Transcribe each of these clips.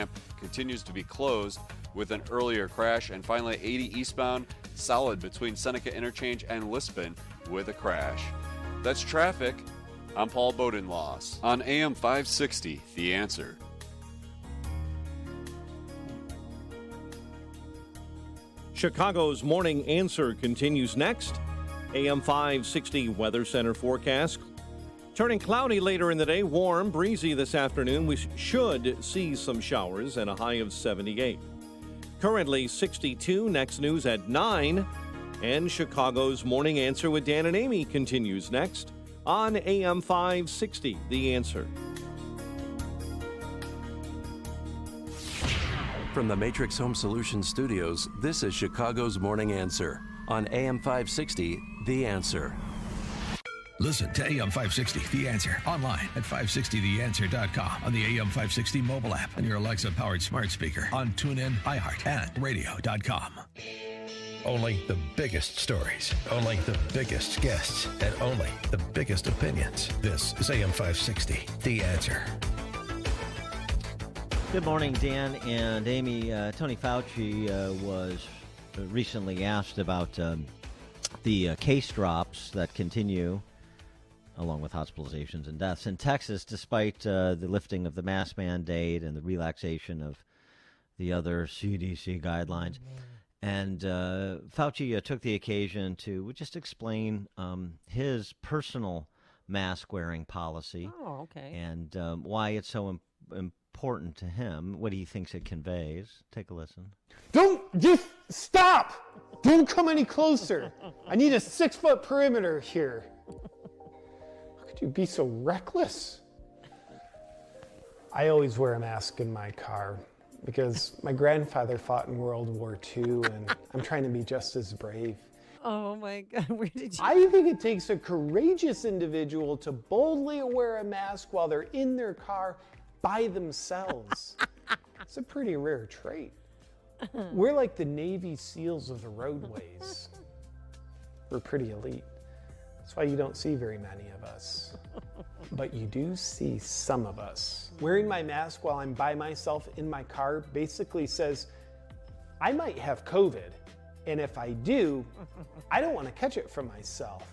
ramp continues to be closed with an earlier crash. And finally, 80 eastbound, solid between Seneca Interchange and Lisbon with a crash. That's traffic. I'm Paul Bodenloss on AM 560, The Answer. Chicago's Morning Answer continues next. AM 560 Weather Center forecast. Turning cloudy later in the day, warm, breezy this afternoon. We should see some showers and a high of 78. Currently 62. Next news at 9. And Chicago's Morning Answer with Dan and Amy continues next on AM 560, The Answer. From the Matrix Home Solutions studios, this is Chicago's Morning Answer on AM 560, The Answer. Listen to AM 560, The Answer, online at 560theanswer.com, on the AM 560 mobile app, on your Alexa-powered smart speaker, on TuneIn, iHeart, and radio.com. Only the biggest stories, only the biggest guests, and only the biggest opinions. This is AM 560, The Answer. Good morning, Dan and Amy. Tony Fauci was recently asked about the case drops that continue, along with hospitalizations and deaths in Texas, despite the lifting of the mask mandate and the relaxation of the other CDC guidelines. And Fauci took the occasion to just explain his personal mask-wearing policy. Oh, okay. And why it's so important to him, what he thinks it conveys. Take a listen. Don't just stop! Don't come any closer. I need a 6-foot perimeter here. How could you be so reckless? I always wear a mask in my car because my grandfather fought in World War II and I'm trying to be just as brave. Oh my God, where did you? I think it takes a courageous individual to boldly wear a mask while they're in their car by themselves. It's a pretty rare trait. We're like the Navy SEALs of the roadways. We're pretty elite. That's why you don't see very many of us. But you do see some of us. Wearing my mask while I'm by myself in my car basically says, I might have COVID, and if I do, I don't want to catch it from myself.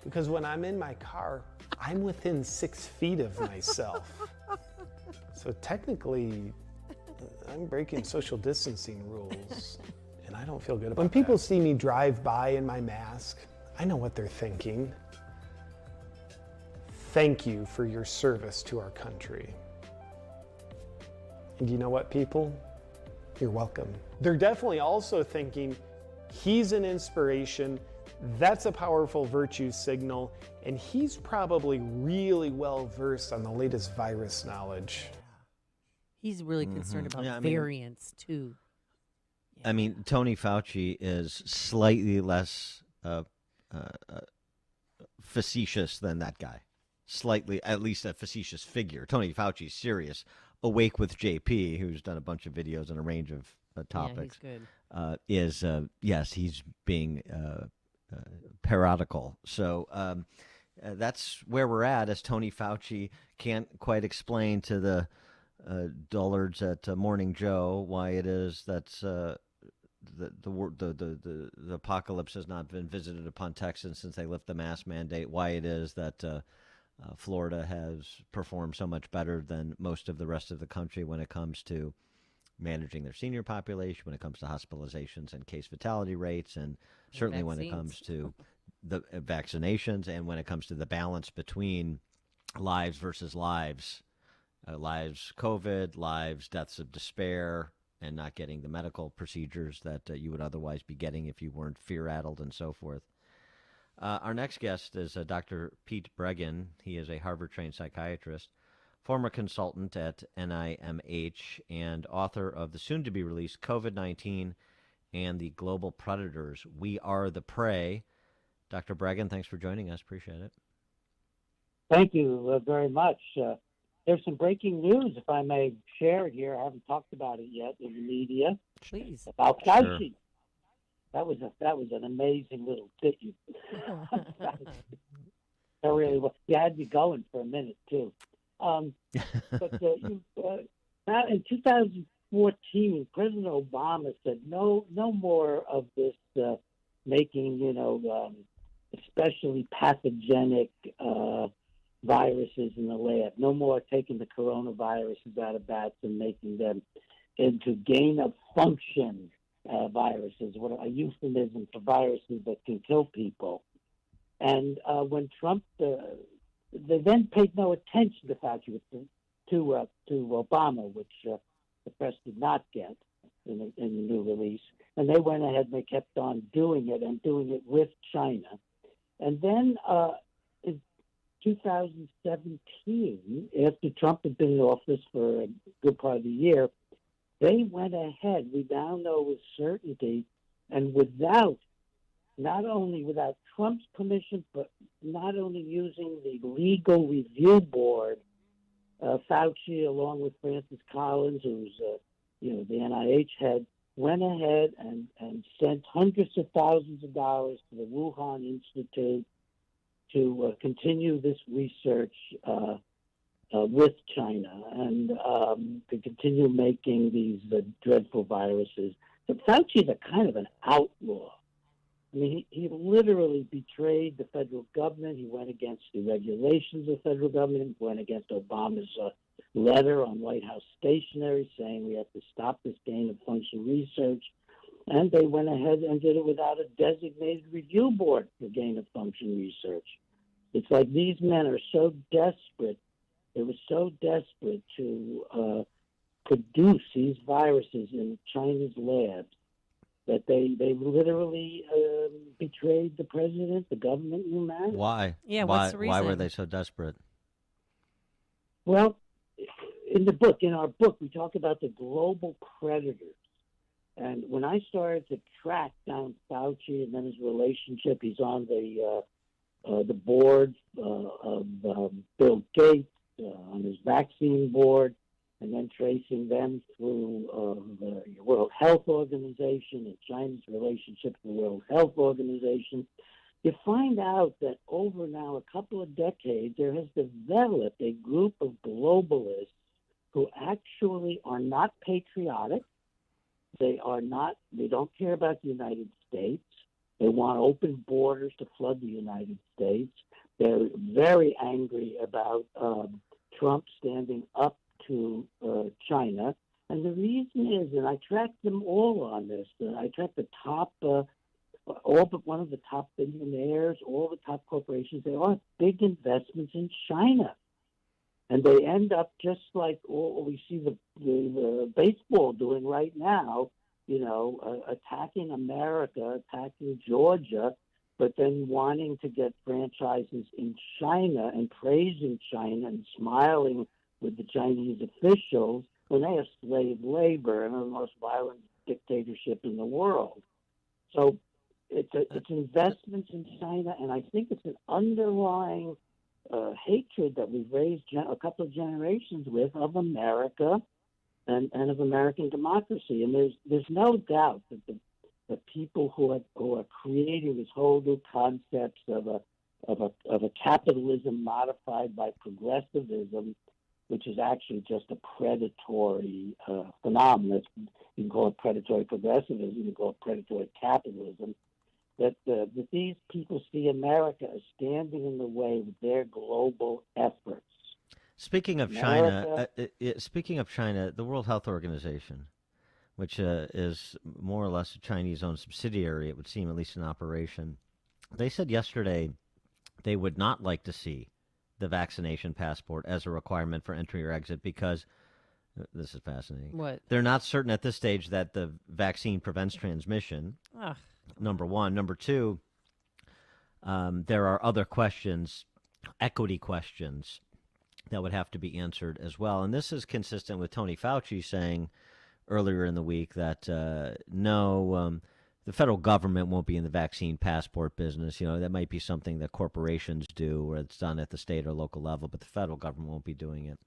Because when I'm in my car, I'm within 6 feet of myself. So technically, I'm breaking social distancing rules, and I don't feel good about it. When people see me drive by in my mask, I know what they're thinking. Thank you for your service to our country. And you know what, people? You're welcome. They're definitely also thinking, he's an inspiration, that's a powerful virtue signal, and he's probably really well versed on the latest virus knowledge. He's really concerned about variants, too. I mean, Tony Fauci is slightly less facetious than that guy. Slightly, at least a facetious figure. Tony Fauci's serious. Awake with JP, who's done a bunch of videos on a range of topics. Yeah, he's good. Yes, he's being parodical. So that's where we're at, as Tony Fauci can't quite explain to the dullards at Morning Joe why it is that the apocalypse has not been visited upon Texans since they lift the mask mandate, why it is that Florida has performed so much better than most of the rest of the country when it comes to managing their senior population, when it comes to hospitalizations and case fatality rates, and certainly when it comes to the vaccinations, and when it comes to the balance between lives versus lives. Lives COVID, lives deaths of despair, and not getting the medical procedures that you would otherwise be getting if you weren't fear-addled and so forth. Our next guest is Dr. Pete Breggin. He is a Harvard-trained psychiatrist, former consultant at NIMH, and author of the soon-to-be-released COVID-19 and the Global Predators, We Are the Prey. Dr. Breggin, thanks for joining us. Appreciate it. Thank you very much. There's some breaking news, if I may share it here. I haven't talked about it yet in the media. Please. About Fauci. Sure. That was an amazing little bit. That really was. You had me going for a minute too. But Now, in 2014, President Obama said no more of this making, especially pathogenic viruses in the lab. No more taking the coronaviruses out of bats and making them into gain-of-function viruses, what a euphemism for viruses that can kill people. And when Trump, they then paid no attention to Fauci, to Obama, which the press did not get in the new release. And they went ahead and they kept on doing it and doing it with China. And then in 2017, after Trump had been in office for a good part of the year, they went ahead, we now know with certainty, and not only without Trump's permission, but not only using the legal review board, Fauci, along with Francis Collins, who's the NIH head, went ahead and sent hundreds of thousands of dollars to the Wuhan Institute to continue this research with China and to continue making these dreadful viruses. But Fauci is a kind of an outlaw. I mean, he literally betrayed the federal government. He went against the regulations of the federal government. He went against Obama's letter on White House stationery saying we have to stop this gain-of-function research. And they went ahead and did it without a designated review board for gain-of-function research. It's like these men are so desperate. They were so desperate to produce these viruses in China's labs that they literally betrayed the president, the government, humanity. Why? Yeah, why, what's the reason? Why were they so desperate? Well, in our book, we talk about the global predators. And when I started to track down Fauci and then his relationship, he's on the board of Bill Gates, on his vaccine board, and then tracing them through the World Health Organization and China's relationship with the World Health Organization, you find out that over now a couple of decades, there has developed a group of globalists who actually are not patriotic. They don't care about the United States. They want open borders to flood the United States. They're very angry about Trump standing up to China. And the reason is, and I tracked them all on this, I tracked the top, all but one of the top billionaires, all the top corporations. They all have big investments in China. And they end up just like we see the baseball doing right now, attacking America, attacking Georgia, but then wanting to get franchises in China and praising China and smiling with the Chinese officials when they have slave labor and the most violent dictatorship in the world. So it's investments in China, and I think it's an underlying hatred that we've raised a couple of generations with of America and of American democracy. And there's no doubt that the people who are creating this whole new concept of a capitalism modified by progressivism, which is actually just a predatory phenomenon. You can call it predatory progressivism, you can call it predatory capitalism, that these people see America as standing in the way with their global efforts. Speaking of China, the World Health Organization, which is more or less a Chinese-owned subsidiary, it would seem, at least in operation, they said yesterday they would not like to see the vaccination passport as a requirement for entry or exit because, this is fascinating, What? They're not certain at this stage that the vaccine prevents transmission, number one. Number two, there are other questions, equity questions, that would have to be answered as well. And this is consistent with Tony Fauci saying earlier in the week that the federal government won't be in the vaccine passport business. That might be something that corporations do or it's done at the state or local level, but the federal government won't be doing it.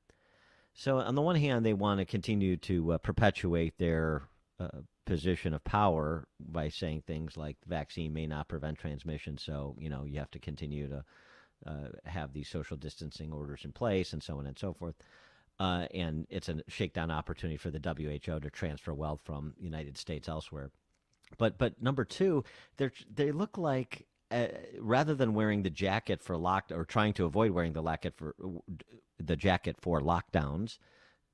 So on the one hand, they want to continue to perpetuate their position of power by saying things like the vaccine may not prevent transmission, so, you have to continue to have these social distancing orders in place and so on and so forth. and it's a shakedown opportunity for the WHO to transfer wealth from the United States elsewhere. But number two, they look like rather than wearing the jacket for or trying to avoid wearing the jacket for lockdowns,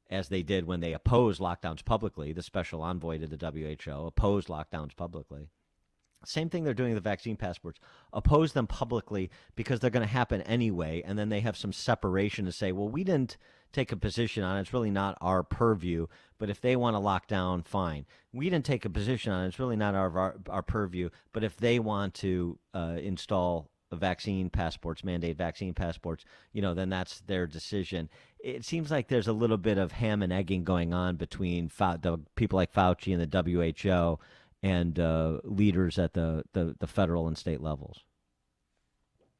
as they did when they opposed lockdowns publicly, the special envoy to the WHO opposed lockdowns publicly. Same thing they're doing with the vaccine passports. Oppose them publicly because they're going to happen anyway, and then they have some separation to say, well, we didn't take a position on it. It's really not our purview, but if they want to lock down, fine. We didn't take a position on it. It's really not our purview, but if they want to install vaccine passports, mandate vaccine passports, then that's their decision. It seems like there's a little bit of ham and egging going on between the people like Fauci and the WHO and leaders at the federal and state levels?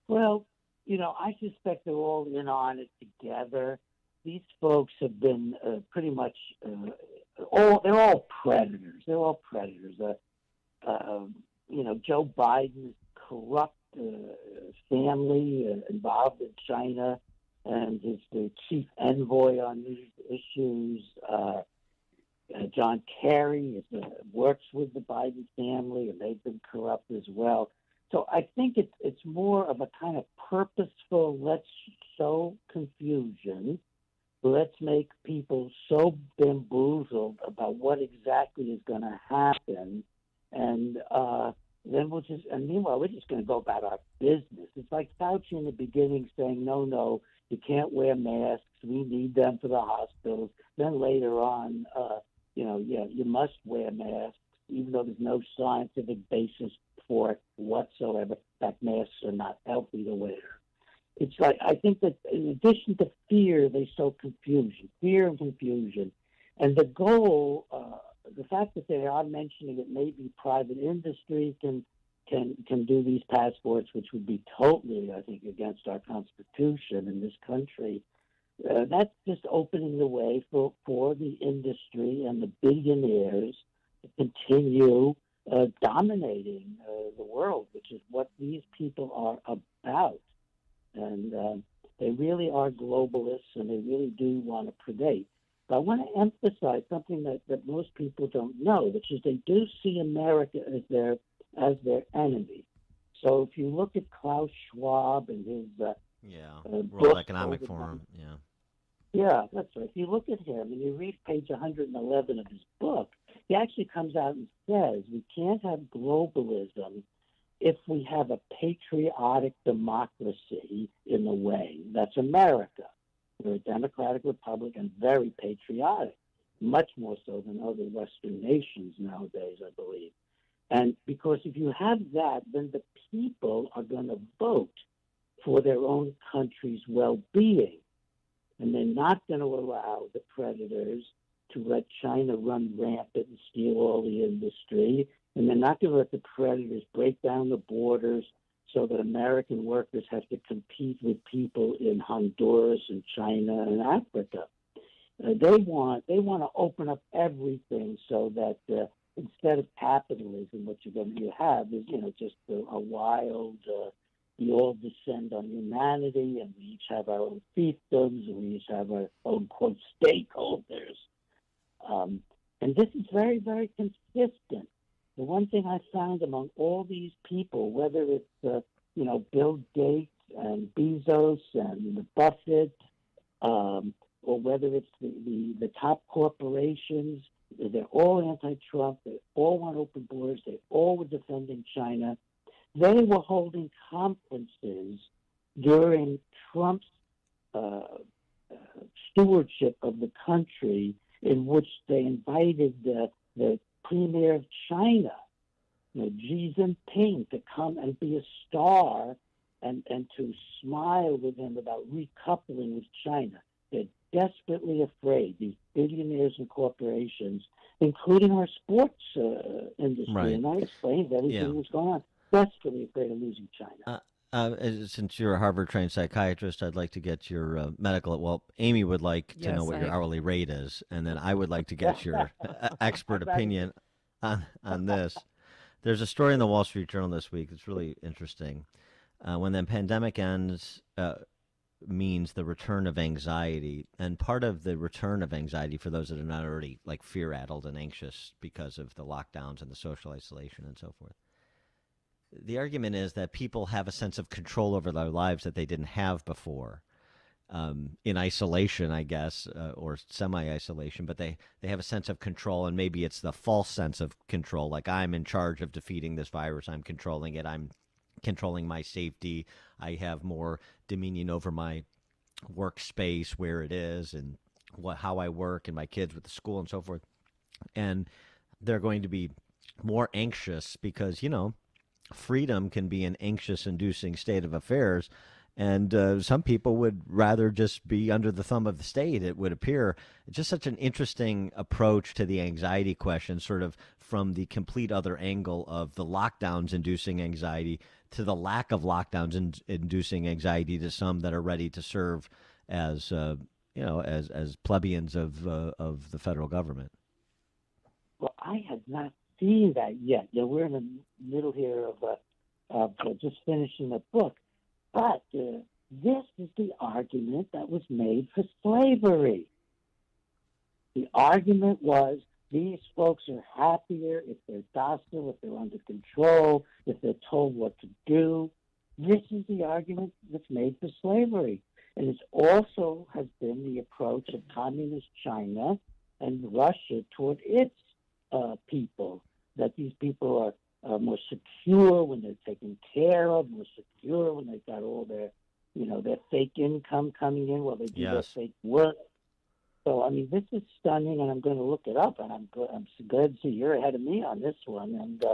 Well, I suspect they're all in on it together. These folks have been pretty much they're all predators. They're all predators. Joe Biden's corrupt family involved in China and is the chief envoy on these issues. John Kerry works with the Biden family, and they've been corrupt as well. So I think it's more of a kind of purposeful, let's sow confusion, let's make people so bamboozled about what exactly is going to happen, and then meanwhile, we're just going to go about our business. It's like Fauci in the beginning saying, no, you can't wear masks, we need them for the hospitals. Then later on, you must wear masks, even though there's no scientific basis for it whatsoever. In fact, masks are not healthy to wear. It's like, I think that in addition to fear, they sow fear and confusion. And the goal, the fact that they are mentioning it, maybe private industry can do these passports, which would be totally, I think, against our Constitution in this country. That's just opening the way for the industry and the billionaires to continue dominating the world, which is what these people are about. And they really are globalists, and they really do want to predate. But I want to emphasize something that most people don't know, which is they do see America as their enemy. So if you look at Klaus Schwab and his World Economic Forum, Yeah, that's right. If you look at him and you read page 111 of his book, he actually comes out and says we can't have globalism if we have a patriotic democracy in the way. That's America. We're a democratic republic and very patriotic, much more so than other Western nations nowadays, I believe. And because if you have that, then the people are going to vote for their own country's well-being. And they're not going to allow the predators to let China run rampant and steal all the industry. And they're not going to let the predators break down the borders so that American workers have to compete with people in Honduras and China and Africa. They want to open up everything so that instead of capitalism, what you're going to have is just a wild. We all descend on humanity, and we each have our own fiefdoms, and we each have our own quote stakeholders. And this is very, very consistent. The one thing I found among all these people, whether it's Bill Gates and Bezos and Buffett, or whether it's the top corporations, they're all anti-Trump. They all want open borders. They all were defending China. They were holding conferences during Trump's stewardship of the country, in which they invited the premier of China, Xi Jinping, to come and be a star and to smile with him about recoupling with China. They're desperately afraid, these billionaires and corporations, including our sports industry. Right. And I explained everything that was going on. Desperately afraid of losing China. Since you're a Harvard-trained psychiatrist, I'd like to get your medical. Well, Amy would like to know what your hourly rate is, and then I would like to get your expert opinion on this. There's a story in the Wall Street Journal this week that's really interesting. When the pandemic ends, means the return of anxiety. And part of the return of anxiety, for those that are not already like fear-addled and anxious because of the lockdowns and the social isolation and so forth, the argument is that people have a sense of control over their lives that they didn't have before. In isolation, I guess, or semi-isolation, but they have a sense of control, and maybe it's the false sense of control, like I'm in charge of defeating this virus, I'm controlling it, I'm controlling my safety, I have more dominion over my workspace, where it is, and how I work, and my kids with the school and so forth. And they're going to be more anxious because, freedom can be an anxious-inducing state of affairs. And some people would rather just be under the thumb of the state, it would appear. It's just such an interesting approach to the anxiety question, sort of from the complete other angle of the lockdowns inducing anxiety to the lack of lockdowns inducing anxiety to some that are ready to serve as, as plebeians of the federal government. Well, I have not seen that yet. We're in the middle here of just finishing a book. But this is the argument that was made for slavery. The argument was these folks are happier if they're docile, if they're under control, if they're told what to do. This is the argument that's made for slavery. And it also has been the approach of communist China and Russia toward its people, that these people are more secure when they're taken care of, more secure when they've got all their, their fake income coming in while they do their fake work. So, I mean, this is stunning, and I'm going to look it up, and I'm glad to see you're ahead of me on this one. And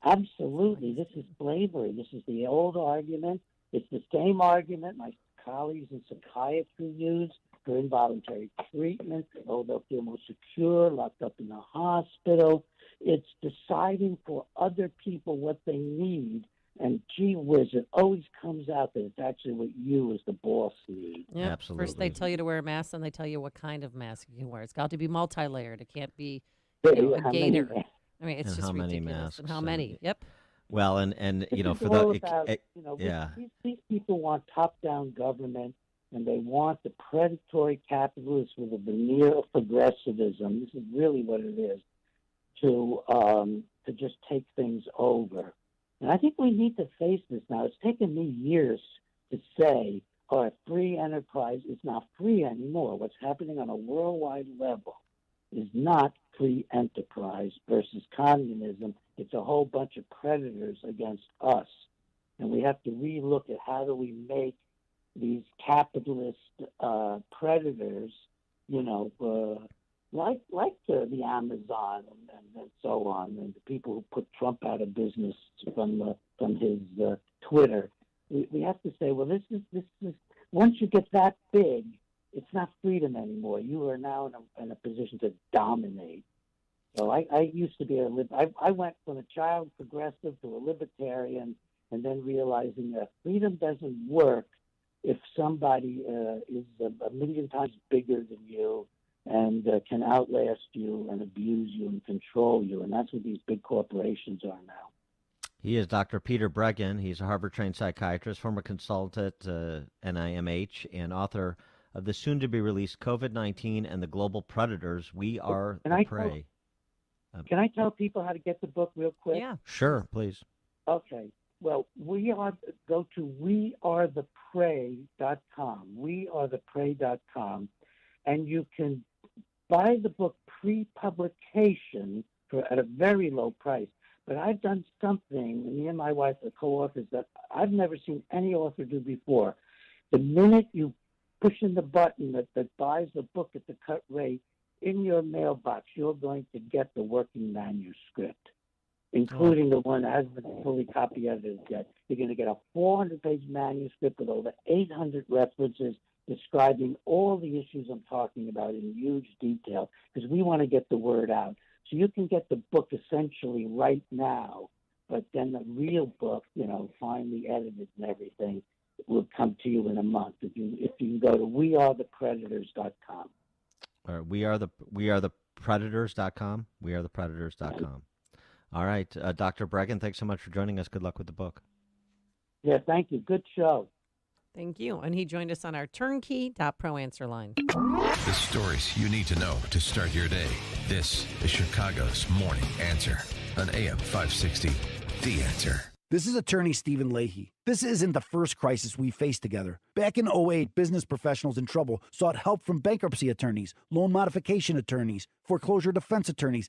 absolutely, this is slavery. This is the old argument. It's the same argument my colleagues in psychiatry use for involuntary treatment. Oh, they'll feel more secure, locked up in the hospital. It's deciding for other people what they need, and gee whiz, it always comes out that it's actually what you as the boss need. Yeah, absolutely. First they tell you to wear a mask, and they tell you what kind of mask you can wear. It's got to be multi-layered. It can't be a gaiter. I mean, it's and just how many ridiculous. masks And how many? Yep. Well, and for these people want top-down government, and they want the predatory capitalists with a veneer of progressivism. This is really what it is. To just take things over. And I think we need to face this now. It's taken me years to say, free enterprise is not free anymore. What's happening on a worldwide level is not free enterprise versus communism. It's a whole bunch of predators against us. And we have to relook at how do we make these capitalist predators, like the Amazon and so on, and the people who put Trump out of business from his Twitter. We have to say, well, this is once you get that big, it's not freedom anymore. You are now in a position to dominate. So I used to be I went from a child progressive to a libertarian, and then realizing that freedom doesn't work if somebody is a million times bigger than you and can outlast you and abuse you and control you. And that's what these big corporations are now. He is Dr. Peter Breggin. He's a Harvard-trained psychiatrist, former consultant at NIMH, and author of the soon-to-be-released COVID-19 and the Global Predators, We Are the Prey. Can I tell people how to get the book real quick? Yeah. Sure, please. Okay. Well, go to wearetheprey.com, wearetheprey.com, and you can buy the book pre-publication at a very low price. But I've done something, me and my wife are co-authors, that I've never seen any author do before. The minute you push in the button that buys the book at the cut rate, in your mailbox, you're going to get the working manuscript, including the one that hasn't been fully copy edited yet. You're going to get a 400-page manuscript with over 800 references describing all the issues I'm talking about in huge detail, because we want to get the word out. So you can get the book essentially right now, but then the real book, finally edited and everything, will come to you in a month. If you can go to wearethepredators.com. All right, wearethepredators.com. Wearethepredators.com. All right, Dr. Breggin, thanks so much for joining us. Good luck with the book. Yeah, thank you. Good show. Thank you. And he joined us on our turnkey.pro answer line. The stories you need to know to start your day. This is Chicago's Morning Answer on AM 560. The Answer. This is attorney Stephen Leahy. This isn't the first crisis we faced together. Back in 2008, business professionals in trouble sought help from bankruptcy attorneys, loan modification attorneys, foreclosure defense attorneys,